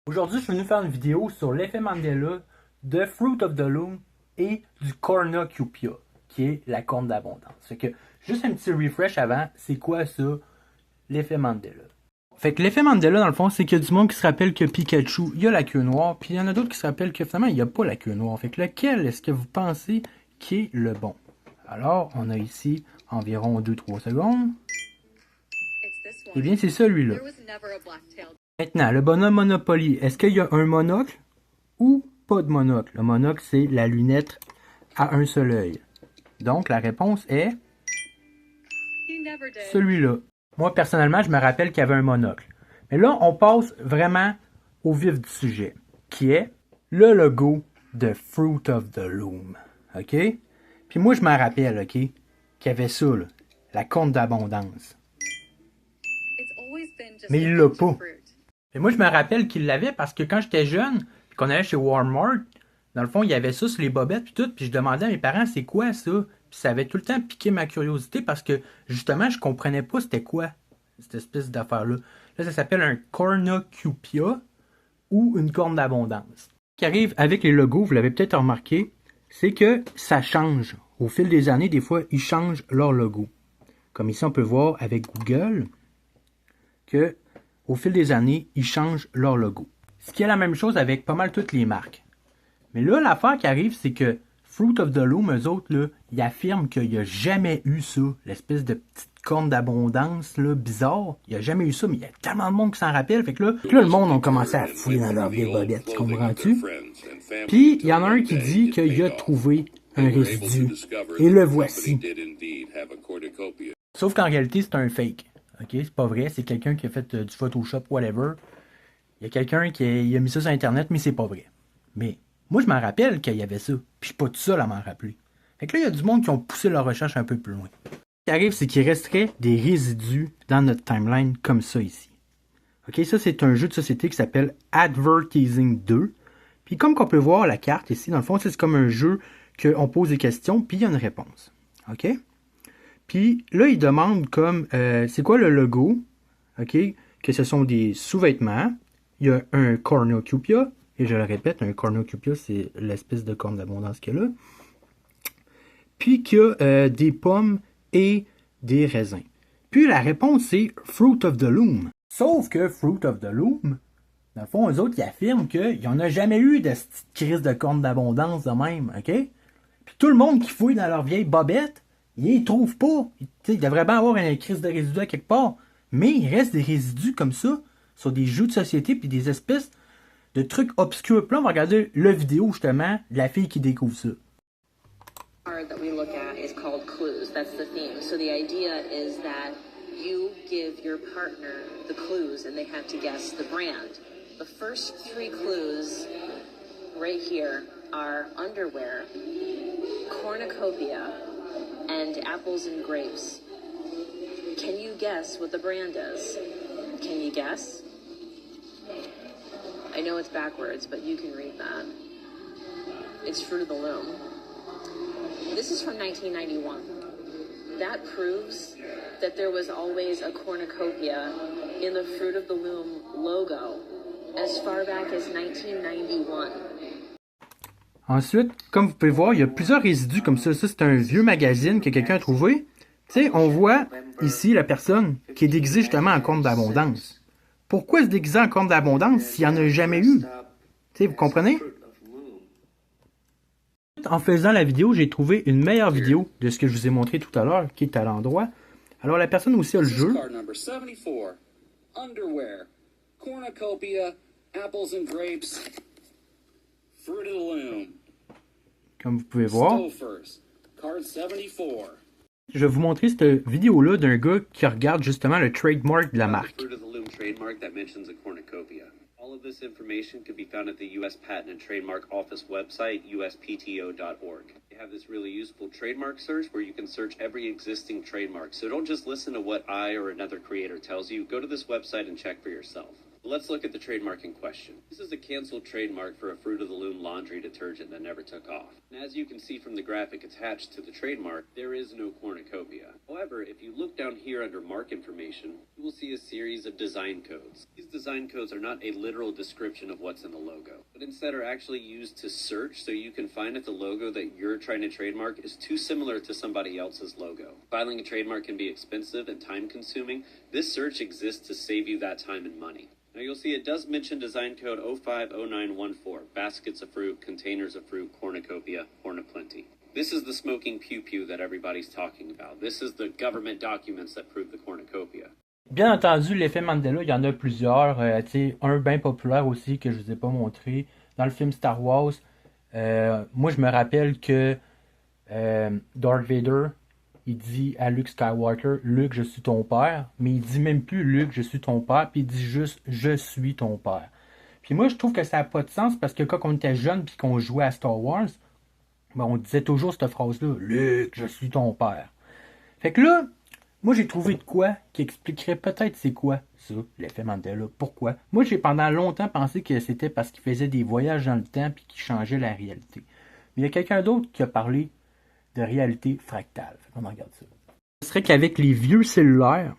Aujourd'hui, je suis venu faire une vidéo sur l'effet Mandela de Fruit of the Loom et du Cornucopia, qui est la corne d'abondance. Fait que, juste un petit refresh avant, c'est quoi ça, l'effet Mandela? Fait que l'effet Mandela, dans le fond, c'est qu'il y a du monde qui se rappelle que Pikachu, il a la queue noire, puis il y en a d'autres qui se rappellent que finalement, il n'y a pas la queue noire. Fait que lequel est-ce que vous pensez qui est le bon? Alors, on a ici environ 2-3 secondes. Eh bien, c'est celui-là. Maintenant, le bonhomme Monopoly, est-ce qu'il y a un monocle ou pas de monocle? Le monocle, c'est la lunette à un seul œil. Donc, la réponse est celui-là. Moi, personnellement, je me rappelle qu'il y avait un monocle. Mais là, on passe vraiment au vif du sujet, qui est le logo de Fruit of the Loom. OK? Puis moi, je m'en rappelle, OK, qu'il y avait ça, là, la corne d'abondance. Mais il l'a pas. Et moi, je me rappelle qu'il l'avait parce que quand j'étais jeune, puis qu'on allait chez Walmart, dans le fond, il y avait ça sur les bobettes puis tout, puis je demandais à mes parents c'est quoi ça? Puis ça avait tout le temps piqué ma curiosité parce que justement, je comprenais pas c'était quoi cette espèce d'affaire-là. Là, ça s'appelle un cornucopia ou une corne d'abondance. Ce qui arrive avec les logos, vous l'avez peut-être remarqué, c'est que ça change. Au fil des années, des fois, ils changent leur logo. Comme ici, on peut voir avec Google que au fil des années, ils changent leur logo. Ce qui est la même chose avec pas mal toutes les marques. Mais là, l'affaire qui arrive, c'est que Fruit of the Loom, eux autres, là, ils affirment qu'il n'y a jamais eu ça, l'espèce de petite corne d'abondance là, bizarre. Il n'y a jamais eu ça, mais il y a tellement de monde qui s'en rappelle. Fait que là, le monde a commencé à fouiller dans leur vieille bobette, comprends-tu? Puis, il y en a un qui dit qu'il a trouvé un résidu. Et le voici. Sauf qu'en réalité, c'est un fake. Ok, c'est pas vrai, c'est quelqu'un qui a fait du Photoshop, whatever. Il y a quelqu'un qui a mis ça sur Internet, mais c'est pas vrai. Mais moi, je m'en rappelle qu'il y avait ça, puis je suis pas tout seul à m'en rappeler. Fait que là, il y a du monde qui ont poussé leur recherche un peu plus loin. Ce qui arrive, c'est qu'il resterait des résidus dans notre timeline comme ça ici. Ok, ça, c'est un jeu de société qui s'appelle Advertising 2. Puis comme qu'on peut voir la carte ici, dans le fond, c'est comme un jeu qu'on pose des questions, puis il y a une réponse. Ok? Puis là, il demande comme, c'est quoi le logo? OK? Que ce sont des sous-vêtements. Il y a un cornucopia. Et je le répète, un cornucopia, c'est l'espèce de corne d'abondance qu'il y a là. Puis qu'il y a des pommes et des raisins. Puis la réponse, c'est Fruit of the Loom. Sauf que Fruit of the Loom, dans le fond, eux autres, ils affirment qu'il n'y en a jamais eu de cette crise de corne d'abondance de même. OK? Puis tout le monde qui fouille dans leur vieille bobette, ils ne trouvent pas. Il devrait bien avoir une crise de résidus à quelque part. Mais il reste des résidus comme ça sur des jeux de société puis des espèces de trucs obscurs. Puis là, on va regarder la vidéo justement de la fille qui découvre ça. That we look at is called clues. That's the theme. So the idea is that you give your partner the clues and they have to guess the brand. The first 3 clues right here are underwear, cornucopia, and apples and grapes. Can you guess what the brand is? Can you guess? I know it's backwards, but you can read that. It's Fruit of the Loom. This is from 1991. That proves that there was always a cornucopia in the Fruit of the Loom logo as far back as 1991. Ensuite, comme vous pouvez voir, il y a plusieurs résidus comme ça. Ça, c'est un vieux magazine que quelqu'un a trouvé. Tu sais, on voit ici la personne qui est déguisée justement en corne d'abondance. Pourquoi se déguiser en corne d'abondance s'il n'y en a jamais eu? Tu sais, vous comprenez? En faisant la vidéo, j'ai trouvé une meilleure vidéo de ce que je vous ai montré tout à l'heure, qui est à l'endroit. Alors, la personne aussi a le jeu. Underwear, cornucopia, apples and grapes, Fruit of the Loom. Comme vous pouvez voir. Card 74. Je vais vous montrer cette vidéo-là d'un gars qui regarde justement le trademark de la marque. Fruit of the Loom trademark that mentions a cornucopia. All of this information can be found at the U.S. Patent and Trademark Office website, uspto.org. They have this really useful trademark search where you can search every existing trademark. So don't just listen to what I or another creator tells you. Go to this website and check for yourself. Let's look at the trademark in question. This is a canceled trademark for a Fruit of the Loom laundry detergent that never took off. And as you can see from the graphic attached to the trademark, there is no cornucopia. However, if you look down here under mark information, you will see a series of design codes. These design codes are not a literal description of what's in the logo, but instead are actually used to search so you can find if the logo that you're trying to trademark is too similar to somebody else's logo. Filing a trademark can be expensive and time-consuming. This search exists to save you that time and money. Now you'll see it does mention design code 050914, baskets of fruit, containers of fruit, cornucopia, corn of plenty. This is the smoking pew-pew that everybody's talking about. This is the government documents that prove the cornucopia. Bien entendu, l'effet Mandela, il y en a plusieurs. Un bien populaire aussi que je vous ai pas montré. Dans le film Star Wars, moi je me rappelle que Darth Vader, il dit à Luke Skywalker, Luke, je suis ton père. Mais il dit même plus Luke, je suis ton père. Puis il dit juste, je suis ton père. Puis moi, je trouve que ça n'a pas de sens parce que quand on était jeune puis qu'on jouait à Star Wars, ben, on disait toujours cette phrase-là, Luke, je suis ton père. Fait que là, moi, j'ai trouvé de quoi qui expliquerait peut-être c'est quoi ça, l'effet Mandela. Pourquoi? Moi, j'ai pendant longtemps pensé que c'était parce qu'il faisait des voyages dans le temps puis qu'il changeait la réalité. Mais il y a quelqu'un d'autre qui a parlé de réalité fractale. On regarde ça. Ce serait qu'avec les vieux cellulaires,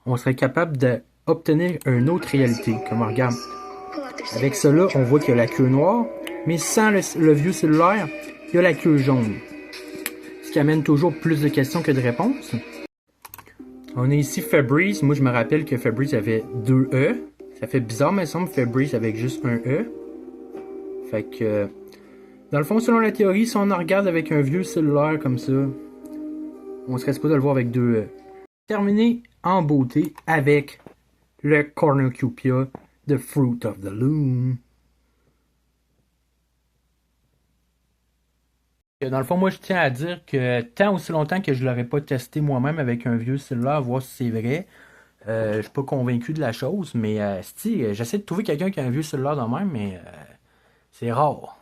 on serait capable d'obtenir une autre réalité. Comme on regarde. Avec cela, on voit qu'il y a la queue noire, mais sans le vieux cellulaire, il y a la queue jaune. Ce qui amène toujours plus de questions que de réponses. On a ici Febreze. Moi, je me rappelle que Febreze avait 2 E. Ça fait bizarre, mais il semble Febreze avec juste un E. Fait que... Dans le fond, selon la théorie, si on en regarde avec un vieux cellulaire comme ça, on serait supposé le voir avec 2 E. Terminé en beauté avec le cornucopia, the fruit of the loom. Dans le fond, moi, je tiens à dire que tant aussi longtemps que je ne l'aurais pas testé moi-même avec un vieux cellulaire, voir si c'est vrai, je suis pas convaincu de la chose, mais j'essaie de trouver quelqu'un qui a un vieux cellulaire de même, mais c'est rare.